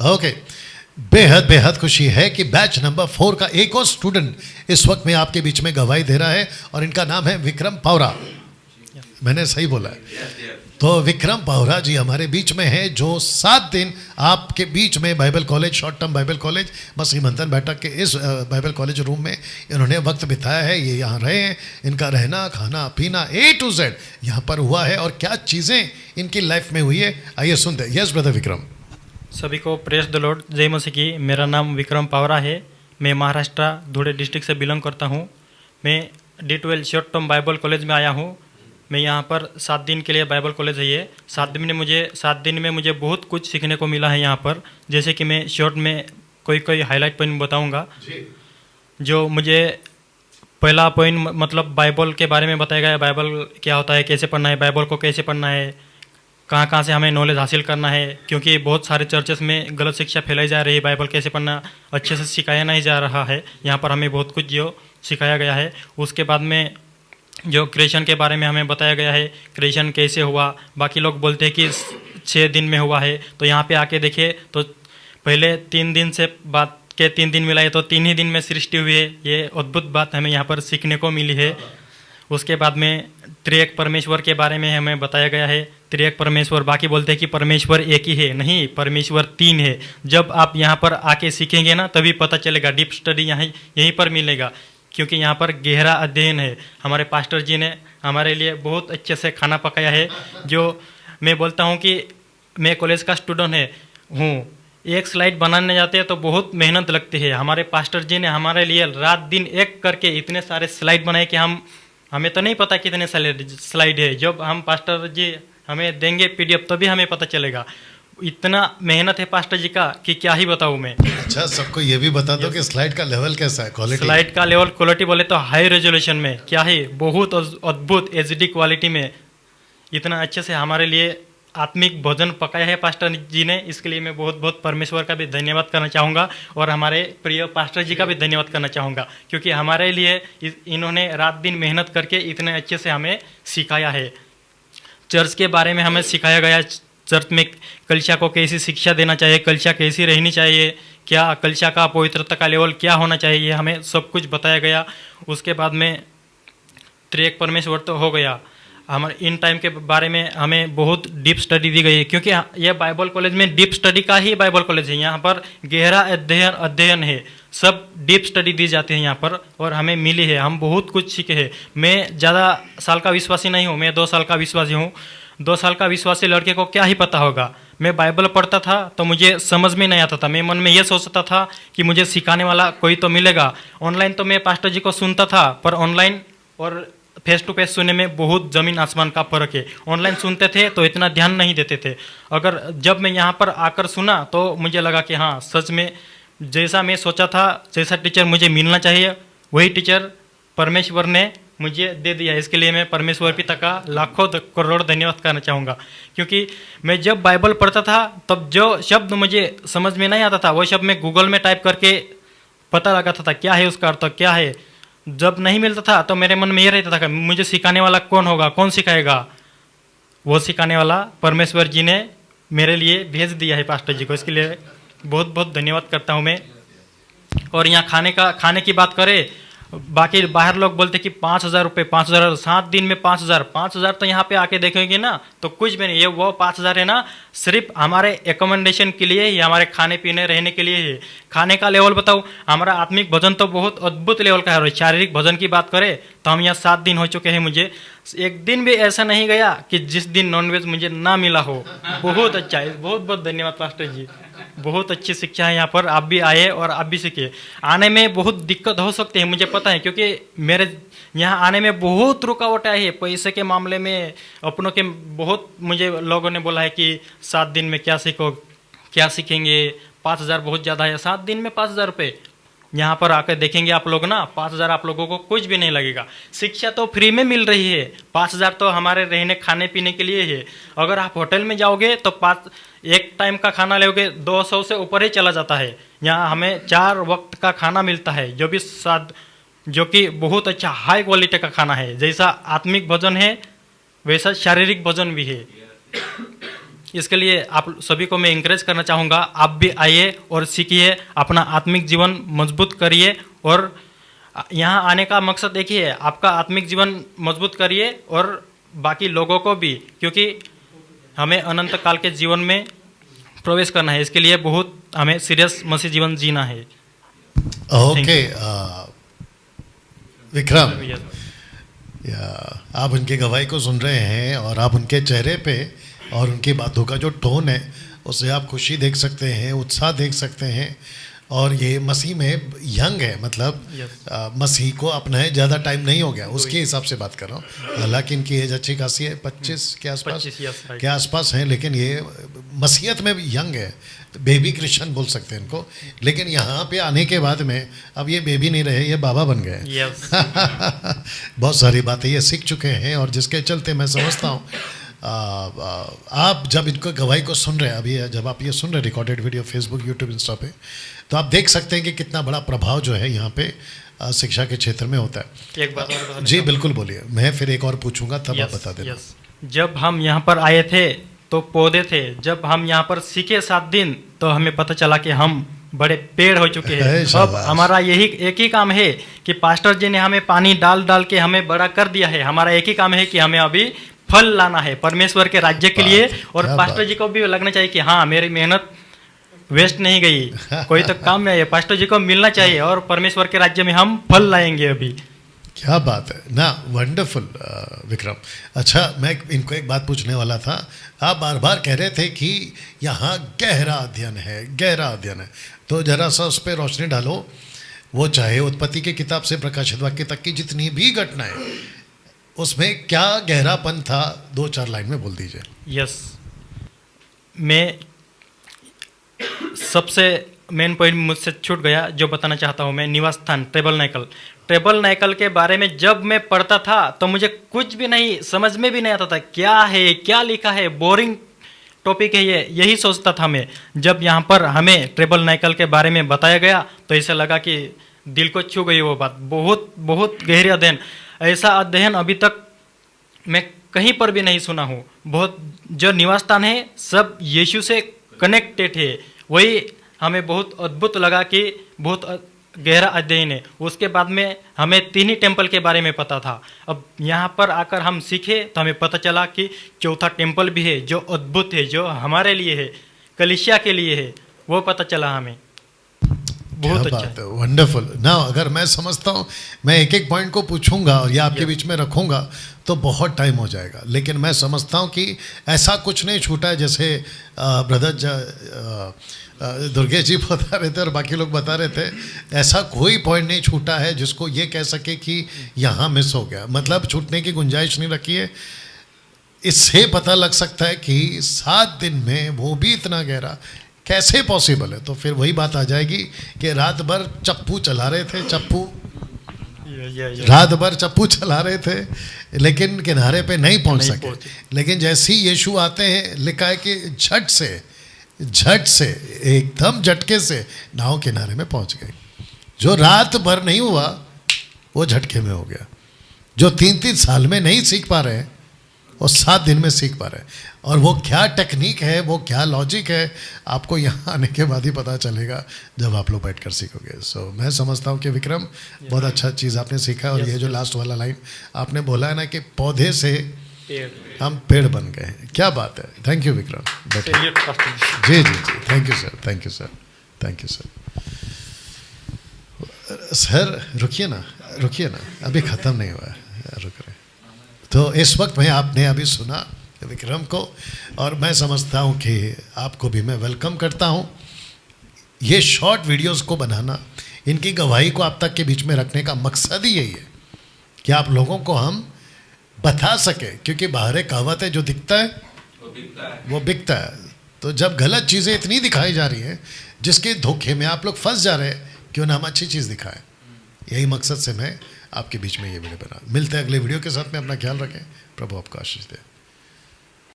Okay, बेहद बेहद खुशी है कि बैच नंबर 4 का एक और स्टूडेंट इस वक्त में आपके बीच में गवाही दे रहा है और इनका नाम है विक्रम पावरा। मैंने सही बोला है? तो विक्रम पावरा जी हमारे बीच में है, जो 7 दिन आपके बीच में Bible college, short term Bible college मसीह मंथन बैठक के इस बाइबल कॉलेज रूम में इन्होंने वक्त बिताया है। ये यहाँ रहे हैं, इनका रहना खाना पीना A to Z यहाँ पर हुआ है और क्या चीज़ें इनकी लाइफ में हुई है, आइए सुनते हैं। Yes brother Vikram. सभी को प्रेस द लॉर्ड, जय मसीह की। मेरा नाम विक्रम पावरा है। मैं महाराष्ट्र धुले डिस्ट्रिक्ट से बिलोंग करता हूँ। मैं D12 short term Bible college में आया हूँ। मैं यहाँ पर 7 दिन के लिए बाइबल कॉलेज है ये। 7 दिन में मुझे बहुत कुछ सीखने को मिला है यहाँ पर। जैसे कि मैं शॉर्ट में कोई हाईलाइट पॉइंट बताऊँगा। जो मुझे पहला पॉइंट मतलब बाइबल के बारे में बताया गया है। बाइबल क्या होता है, कैसे पढ़ना है, बाइबल को कैसे पढ़ना है, कहाँ कहाँ से हमें नॉलेज हासिल करना है, क्योंकि बहुत सारे चर्चेस में गलत शिक्षा फैलाई जा रही है। बाइबल कैसे पढ़ना अच्छे से सिखाया नहीं जा रहा है। यहाँ पर हमें बहुत कुछ जो सिखाया गया है। उसके बाद में जो क्रिएशन के बारे में हमें बताया गया है, क्रिएशन कैसे हुआ। बाकी लोग बोलते हैं कि 6 दिन में हुआ है, तो यहाँ पे आके देखे तो पहले 3 दिन से बाद के 3 दिन मिला है, तो 3 ही दिन में सृष्टि हुई है। ये अद्भुत बात हमें यहाँ पर सीखने को मिली है। उसके बाद में त्रिएक परमेश्वर के बारे में हमें बताया गया है। त्रिएक परमेश्वर, बाकी बोलते हैं कि परमेश्वर एक ही है, नहीं, परमेश्वर 3 है। जब आप यहाँ पर आके सीखेंगे ना तभी पता चलेगा। डीप स्टडी यहीं पर मिलेगा, क्योंकि यहाँ पर गहरा अध्ययन है। हमारे पास्टर जी ने हमारे लिए बहुत अच्छे से खाना पकाया है। जो मैं बोलता हूँ कि मैं कॉलेज का स्टूडेंट हूँ, एक स्लाइड बनाने जाते हैं तो बहुत मेहनत लगती है। हमारे पास्टर जी ने हमारे लिए रात दिन एक करके इतने सारे स्लाइड बनाए कि हमें तो नहीं पता कितने स्लाइड है। जब हम पास्टर जी हमें देंगे PDF तभी हमें पता चलेगा। इतना मेहनत है पास्टर जी का कि क्या ही बताऊँ मैं। अच्छा, सबको ये भी बता दो कि स्लाइड का लेवल कैसा है, क्वालिटी? स्लाइड का लेवल क्वालिटी बोले तो हाई रेजोल्यूशन में, क्या ही बहुत अद्भुत HD क्वालिटी में इतना अच्छे से हमारे लिए आत्मिक भोजन पकाया है पास्टर जी ने। इसके लिए मैं बहुत बहुत परमेश्वर का भी धन्यवाद करना चाहूँगा और हमारे प्रिय पास्टर जी का भी धन्यवाद करना चाहूँगा, क्योंकि हमारे लिए इन्होंने रात दिन मेहनत करके इतने अच्छे से हमें सिखाया है। चर्च के बारे में हमें सिखाया गया। चर्च में कलीसिया को कैसी शिक्षा देना चाहिए, कलीसिया कैसी रहनी चाहिए, क्या कलीसिया का पवित्रता का लेवल क्या होना चाहिए, हमें सब कुछ बताया गया। उसके बाद में त्रिएक परमेश्वर तो हो गया। हमारे इन टाइम के बारे में हमें बहुत डीप स्टडी दी गई है, क्योंकि यह बाइबल कॉलेज में डीप स्टडी का ही बाइबल कॉलेज है। यहाँ पर गहरा अध्ययन है, सब डीप स्टडी दी जाती है यहाँ पर और हमें मिली है। हम बहुत कुछ सीखे हैं। मैं ज़्यादा साल का विश्वासी नहीं हूँ, मैं 2 साल का विश्वासी हूँ। 2 साल का विश्वासी लड़के को क्या ही पता होगा। मैं बाइबल पढ़ता था तो मुझे समझ में नहीं आता था। मैं मन में ये सोचता था कि मुझे सिखाने वाला कोई तो मिलेगा। ऑनलाइन तो मैं पास्टर जी को सुनता था, पर ऑनलाइन और फेस टू फेस सुनने में बहुत ज़मीन आसमान का फ़र्क है। ऑनलाइन सुनते थे तो इतना ध्यान नहीं देते थे। अगर जब मैं यहाँ पर आकर सुना तो मुझे लगा कि हाँ, सच में जैसा मैं सोचा था, जैसा टीचर मुझे मिलना चाहिए वही टीचर परमेश्वर ने मुझे दे दिया। इसके लिए मैं परमेश्वर पिता का लाखों करोड़ धन्यवाद करना चाहूँगा, क्योंकि मैं जब बाइबल पढ़ता था तब जो शब्द मुझे समझ में नहीं आता था वो शब्द मैं गूगल में टाइप करके पता लगाता था क्या है उसका अर्थ क्या है। जब नहीं मिलता था तो मेरे मन में ये रहता था कि मुझे सिखाने वाला कौन होगा, कौन सिखाएगा। वो सिखाने वाला परमेश्वर जी ने मेरे लिए भेज दिया है पास्टर जी को। इसके लिए बहुत बहुत धन्यवाद करता हूँ मैं। और यहाँ खाने की बात करें, बाकी बाहर लोग बोलते कि 5,000 रुपये, 5,000, 7 दिन में 5,000 तो यहाँ पे आके देखेंगे ना तो कुछ भी नहीं। ये वो 5,000 है ना, सिर्फ हमारे एकोमोडेशन के लिए ही, हमारे खाने पीने रहने के लिए ही। खाने का लेवल बताऊँ, हमारा आत्मिक भोजन तो बहुत अद्भुत लेवल का है। और शारीरिक भोजन की बात करें तो हम यहाँ 7 दिन हो चुके हैं। मुझे एक दिन भी ऐसा नहीं गया कि जिस दिन नॉनवेज मुझे ना मिला हो। बहुत अच्छा है, बहुत बहुत धन्यवाद पास्टर जी। बहुत अच्छी शिक्षा है यहाँ पर। आप भी आए और आप भी सीखे। आने में बहुत दिक्कत हो सकती है, मुझे पता है, क्योंकि मेरे यहाँ आने में बहुत रुकावट आई है। पैसे के मामले में अपनों के बहुत मुझे लोगों ने बोला है कि 7 दिन में क्या सीखो, क्या सीखेंगे, 5,000 बहुत ज़्यादा है। 7 दिन में 5,000 रुपये, यहाँ पर आकर देखेंगे आप लोग ना, 5,000 आप लोगों को कुछ भी नहीं लगेगा। शिक्षा तो फ्री में मिल रही है, 5,000 तो हमारे रहने खाने पीने के लिए है। अगर आप होटल में जाओगे तो एक टाइम का खाना लोगे 200 से ऊपर ही चला जाता है। यहाँ हमें 4 वक्त का खाना मिलता है, जो कि बहुत अच्छा हाई क्वालिटी का खाना है। जैसा आत्मिक भोजन है वैसा शारीरिक भोजन भी है। इसके लिए आप सभी को मैं इंकरेज करना चाहूँगा, आप भी आइए और सीखिए, अपना आत्मिक जीवन मजबूत करिए। और यहाँ आने का मकसद एक ही है, आपका आत्मिक जीवन मजबूत करिए और बाकी लोगों को भी, क्योंकि हमें अनंत काल के जीवन में प्रवेश करना है। इसके लिए बहुत हमें सीरियस मसीह जीवन जीना है। Okay Vikram, Yes. या आप उनकी गवाही को सुन रहे हैं और आप उनके चेहरे पे और उनकी बातों का जो टोन है उससे आप खुशी देख सकते हैं, उत्साह देख सकते हैं। और ये मसीह में यंग है, मतलब Yes. मसीह को अपनाए ज़्यादा टाइम नहीं हो गया, उसके हिसाब से बात कर रहा हूँ। हालांकि इनकी एज अच्छी खासी है, 25 के आसपास 25 yes, right. के आसपास हैं, लेकिन ये मसीहत में भी यंग है, बेबी क्रिश्चियन बोल सकते हैं इनको। लेकिन यहाँ पे आने के बाद में अब ये बेबी नहीं रहे, ये बाबा बन गए। Yes. बहुत सारी बातें ये सीख चुके हैं और जिसके चलते मैं समझता हूँ आप जब इनको गवाही को सुन रहे हैं, अभी जब आप ये सुन रहे हैं recorded video Facebook, YouTube, Insta पे, तो आप देख सकते हैं कि कितना बड़ा प्रभाव जो है यहाँ पे शिक्षा के क्षेत्र में होता है। एक बात और बताना जी बिल्कुल बोलिए, मैं फिर एक और पूछूंगा तब आप बता देना। जब हम यहाँ पर आए थे तो पौधे थे, जब हम यहाँ पर सीखे 7 दिन तो हमें पता चला कि हम बड़े पेड़ हो चुके हैं। अब शाबाश। हमारा यही एक ही काम है कि पास्टर जी ने हमें पानी डाल डाल के हमें बड़ा कर दिया है। हमारा एक ही काम है कि हमें अभी फल लाना है परमेश्वर के राज्य के लिए। और क्या पास्टर बात। जी को भी लगना चाहिए कि हाँ, मेरी मेहनत वेस्ट नहीं गई, कोई तो काम में है, पास्टर जी को मिलना चाहिए और परमेश्वर के राज्य में हम फल लाएंगे अभी। क्या बात है ना, वंडरफुल विक्रम। अच्छा, मैं इनको एक बात पूछने वाला था। आप बार बार कह रहे थे कि यहाँ गहरा अध्ययन है, गहरा अध्ययन है, तो जरा सा उस पर रोशनी डालो। वो चाहे उत्पत्ति की किताब से प्रकाशित वाक्य तक की जितनी भी घटनाएं, उसमें क्या गहरापन था, 2-4 लाइन में बोल दीजिए। यस, मैं सबसे मेन पॉइंट मुझसे छूट गया जो बताना चाहता हूँ मैं। निवास स्थान ट्रेबल नाइकल के बारे में जब मैं पढ़ता था तो मुझे कुछ भी नहीं समझ में भी नहीं आता था, क्या है, क्या लिखा है, बोरिंग टॉपिक है ये, यही सोचता था मैं। जब यहाँ पर हमें ट्रेबल नाइकल के बारे में बताया गया तो ऐसा लगा कि दिल को छू गई वो बात। बहुत बहुत गहरी अध्ययन, ऐसा अध्ययन अभी तक मैं कहीं पर भी नहीं सुना हूँ। बहुत जो निवास स्थान है सब यीशु से कनेक्टेड है, वही हमें बहुत अद्भुत लगा कि बहुत गहरा अध्ययन है। उसके बाद में हमें 3 ही टेम्पल के बारे में पता था। अब यहाँ पर आकर हम सीखे तो हमें पता चला कि 4था टेम्पल भी है जो अद्भुत है, जो हमारे लिए है, कलीसिया के लिए है, वो पता चला हमें। बहुत क्या अच्छा बात है, वंडरफुल ना। अगर मैं समझता हूँ, मैं एक एक पॉइंट को पूछूंगा और ये आपके बीच में रखूंगा तो बहुत टाइम हो जाएगा, लेकिन मैं समझता हूँ कि ऐसा कुछ नहीं छूटा है। जैसे ब्रदर दुर्गेश जी बता रहे थे और बाकी लोग बता रहे थे, ऐसा कोई पॉइंट नहीं छूटा है जिसको ये कह सके कि यहाँ मिस हो गया, मतलब छूटने की गुंजाइश नहीं रखी है। इससे पता लग सकता है कि 7 दिन में वो भी इतना गहरा कैसे पॉसिबल है। तो फिर वही बात आ जाएगी कि रात भर चप्पू चला रहे थे, रात भर चप्पू चला रहे थे, लेकिन किनारे पे नहीं पहुंच सके। लेकिन जैसे ही यीशु आते हैं, लिखा है कि झट से एकदम झटके से नाव किनारे में पहुंच गई। जो रात भर नहीं हुआ वो झटके में हो गया। जो 3-3 साल में नहीं सीख पा रहे हैं वो 7 दिन में सीख पा रहे हैं। और वो क्या टेक्निक है, वो क्या लॉजिक है, आपको यहाँ आने के बाद ही पता चलेगा जब आप लोग बैठ कर सीखोगे। सो मैं समझता हूँ कि विक्रम बहुत अच्छा चीज़ आपने सीखा है। और ये जो लास्ट वाला लाइन आपने बोला है ना कि पौधे से हम पेड़ बन गए हैं, क्या बात है। Thank you Vikram. जी, thank you sir, thank you sir, thank you sir. Sir रुकिए ना, अभी ख़त्म नहीं हुआ है, रुक रहे। तो इस वक्त में आपने अभी सुना विक्रम को, और मैं समझता हूँ कि आपको भी मैं वेलकम करता हूँ। ये शॉर्ट वीडियोस को बनाना, इनकी गवाही को आप तक के बीच में रखने का मकसद ही यही है कि आप लोगों को हम बता सके, क्योंकि बाहर एक कहावत है, जो दिखता है वो बिकता है। तो जब गलत चीज़ें इतनी दिखाई जा रही हैं जिसके धोखे में आप लोग फंस जा रहे हैं, क्यों ना हम अच्छी चीज़ दिखाएं। यही मकसद से मैं आपके बीच में ये वीडियो बना। मिलते हैं अगले वीडियो के साथ में। अपना ख्याल रखें, प्रभु आपको आशीष दे।